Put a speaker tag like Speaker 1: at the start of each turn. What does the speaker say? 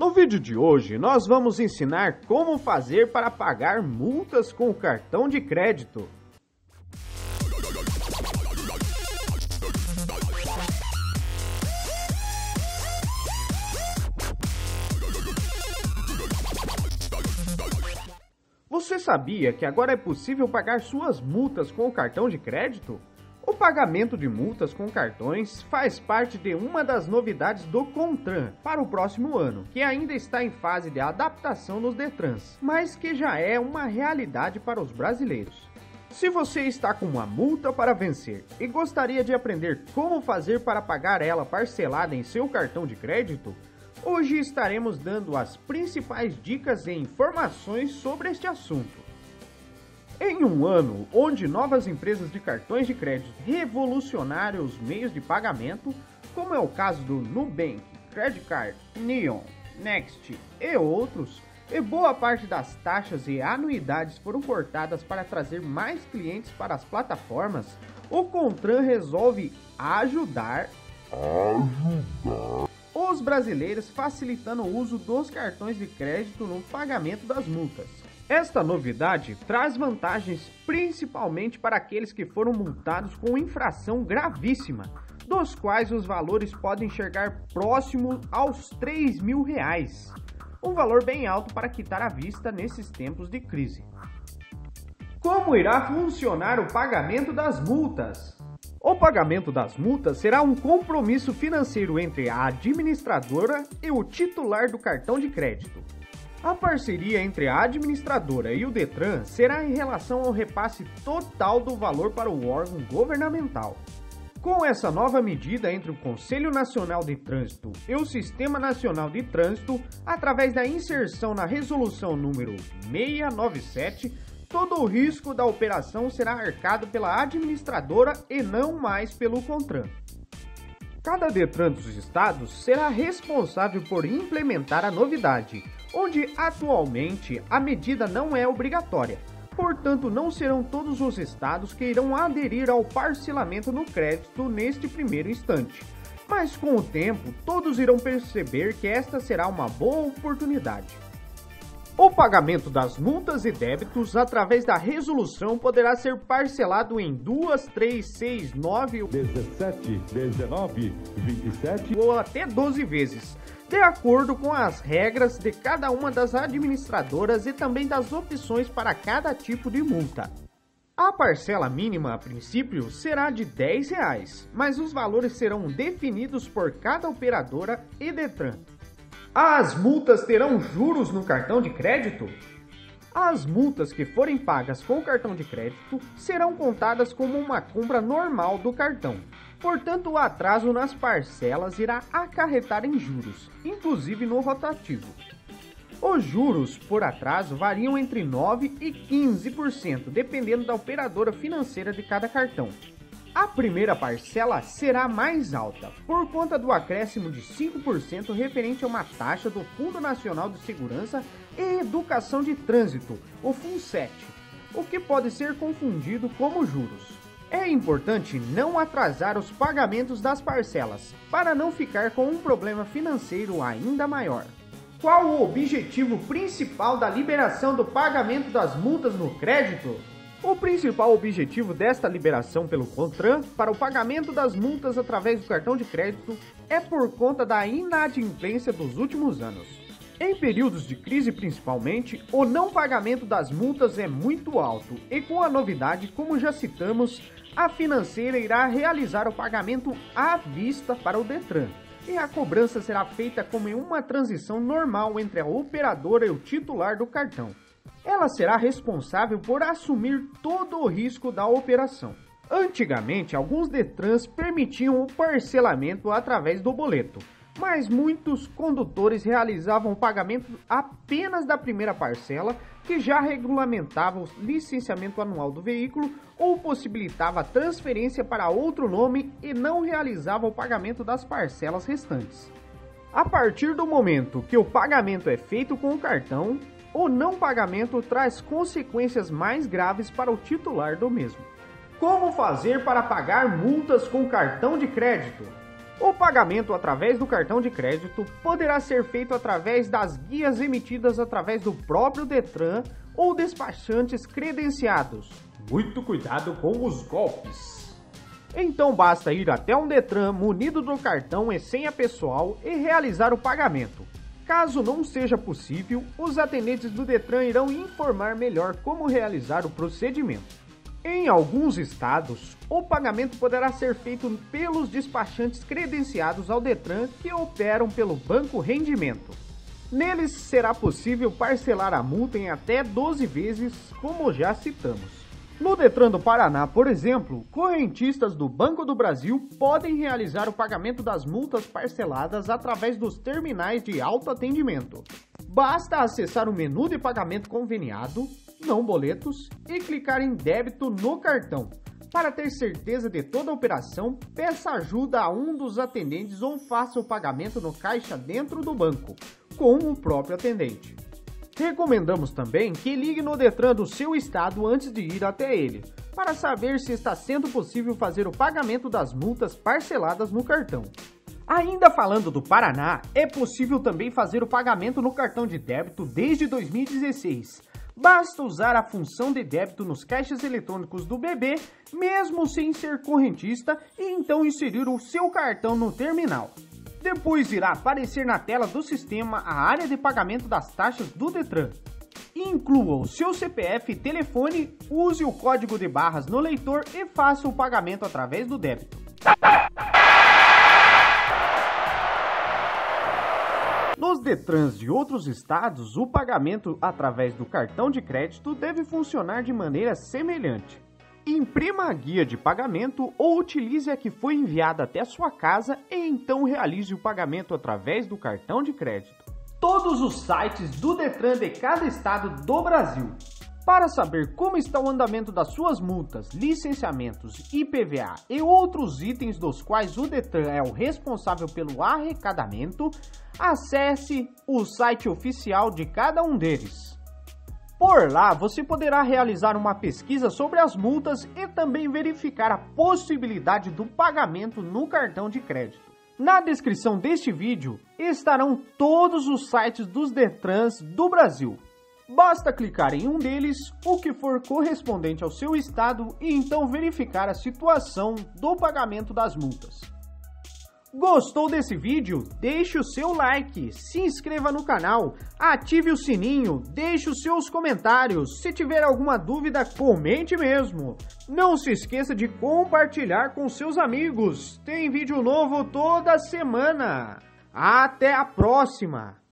Speaker 1: No vídeo de hoje, nós vamos ensinar como fazer para pagar multas com o cartão de crédito. Você sabia que agora é possível pagar suas multas com o cartão de crédito? O pagamento de multas com cartões faz parte de uma das novidades do CONTRAN para o próximo ano, que ainda está em fase de adaptação nos Detrans, mas que já é uma realidade para os brasileiros. Se você está com uma multa para vencer e gostaria de aprender como fazer para pagar ela parcelada em seu cartão de crédito, hoje estaremos dando as principais dicas e informações sobre este assunto. Em um ano onde novas empresas de cartões de crédito revolucionaram os meios de pagamento, como é o caso do Nubank, Credit Card, Neon, Next e outros, e boa parte das taxas e anuidades foram cortadas para trazer mais clientes para as plataformas, o CONTRAN resolve ajudar os brasileiros, facilitando o uso dos cartões de crédito no pagamento das multas. Esta novidade traz vantagens principalmente para aqueles que foram multados com infração gravíssima, dos quais os valores podem chegar próximo aos R$3.000, um valor bem alto para quitar à vista nesses tempos de crise. Como irá funcionar o pagamento das multas? O pagamento das multas será um compromisso financeiro entre a administradora e o titular do cartão de crédito. A parceria entre a administradora e o Detran será em relação ao repasse total do valor para o órgão governamental. Com essa nova medida entre o Conselho Nacional de Trânsito e o Sistema Nacional de Trânsito, através da inserção na resolução número 697, todo o risco da operação será arcado pela administradora e não mais pelo CONTRAN. Cada Detran dos estados será responsável por implementar a novidade, onde atualmente a medida não é obrigatória. Portanto, não serão todos os estados que irão aderir ao parcelamento no crédito neste primeiro instante. Mas com o tempo, todos irão perceber que esta será uma boa oportunidade. O pagamento das multas e débitos através da resolução poderá ser parcelado em 2, 3, 6, 9,
Speaker 2: 17, 19, 27
Speaker 1: ou até 12 vezes, de acordo com as regras de cada uma das administradoras e também das opções para cada tipo de multa. A parcela mínima, a princípio, será de R$10, mas os valores serão definidos por cada operadora e Detran. As multas terão juros no cartão de crédito? As multas que forem pagas com o cartão de crédito serão contadas como uma compra normal do cartão. Portanto, o atraso nas parcelas irá acarretar em juros, inclusive no rotativo. Os juros por atraso variam entre 9% e 15%, dependendo da operadora financeira de cada cartão. A primeira parcela será mais alta, por conta do acréscimo de 5% referente a uma taxa do Fundo Nacional de Segurança e Educação de Trânsito, o FUNSET, o que pode ser confundido como juros. É importante não atrasar os pagamentos das parcelas, para não ficar com um problema financeiro ainda maior. Qual o objetivo principal da liberação do pagamento das multas no crédito? O principal objetivo desta liberação pelo CONTRAN para o pagamento das multas através do cartão de crédito é por conta da inadimplência dos últimos anos. Em períodos de crise principalmente, o não pagamento das multas é muito alto e com a novidade, como já citamos, a financeira irá realizar o pagamento à vista para o Detran e a cobrança será feita como em uma transição normal entre a operadora e o titular do cartão. Ela será responsável por assumir todo o risco da operação. Antigamente, alguns Detrans permitiam o parcelamento através do boleto, mas muitos condutores realizavam o pagamento apenas da primeira parcela, que já regulamentava o licenciamento anual do veículo ou possibilitava a transferência para outro nome e não realizava o pagamento das parcelas restantes. A partir do momento que o pagamento é feito com o cartão, o não pagamento traz consequências mais graves para o titular do mesmo. Como fazer para pagar multas com cartão de crédito? O pagamento através do cartão de crédito poderá ser feito através das guias emitidas através do próprio Detran ou despachantes credenciados. Muito cuidado com os golpes! Então basta ir até um Detran munido do cartão e senha pessoal e realizar o pagamento. Caso não seja possível, os atendentes do Detran irão informar melhor como realizar o procedimento. Em alguns estados, o pagamento poderá ser feito pelos despachantes credenciados ao Detran que operam pelo Banco Rendimento. Neles será possível parcelar a multa em até 12 vezes, como já citamos. No Detran do Paraná, por exemplo, correntistas do Banco do Brasil podem realizar o pagamento das multas parceladas através dos terminais de autoatendimento. Basta acessar o menu de pagamento conveniado, não boletos, e clicar em débito no cartão. Para ter certeza de toda a operação, peça ajuda a um dos atendentes ou faça o pagamento no caixa dentro do banco, com o próprio atendente. Recomendamos também que ligue no Detran do seu estado antes de ir até ele, para saber se está sendo possível fazer o pagamento das multas parceladas no cartão. Ainda falando do Paraná, é possível também fazer o pagamento no cartão de débito desde 2016. Basta usar a função de débito nos caixas eletrônicos do BB, mesmo sem ser correntista, e então inserir o seu cartão no terminal. Depois irá aparecer na tela do sistema a área de pagamento das taxas do Detran. Inclua o seu CPF e telefone, use o código de barras no leitor e faça o pagamento através do débito. Nos Detrans de outros estados, o pagamento através do cartão de crédito deve funcionar de maneira semelhante. Imprima a guia de pagamento ou utilize a que foi enviada até sua casa e então realize o pagamento através do cartão de crédito. Todos os sites do Detran de cada estado do Brasil. Para saber como está o andamento das suas multas, licenciamentos, IPVA e outros itens dos quais o Detran é o responsável pelo arrecadamento, acesse o site oficial de cada um deles. Por lá, você poderá realizar uma pesquisa sobre as multas e também verificar a possibilidade do pagamento no cartão de crédito. Na descrição deste vídeo estarão todos os sites dos Detrans do Brasil. Basta clicar em um deles, o que for correspondente ao seu estado, e então verificar a situação do pagamento das multas. Gostou desse vídeo? Deixe o seu like, se inscreva no canal, ative o sininho, deixe os seus comentários. Se tiver alguma dúvida, comente mesmo. Não se esqueça de compartilhar com seus amigos. Tem vídeo novo toda semana. Até a próxima!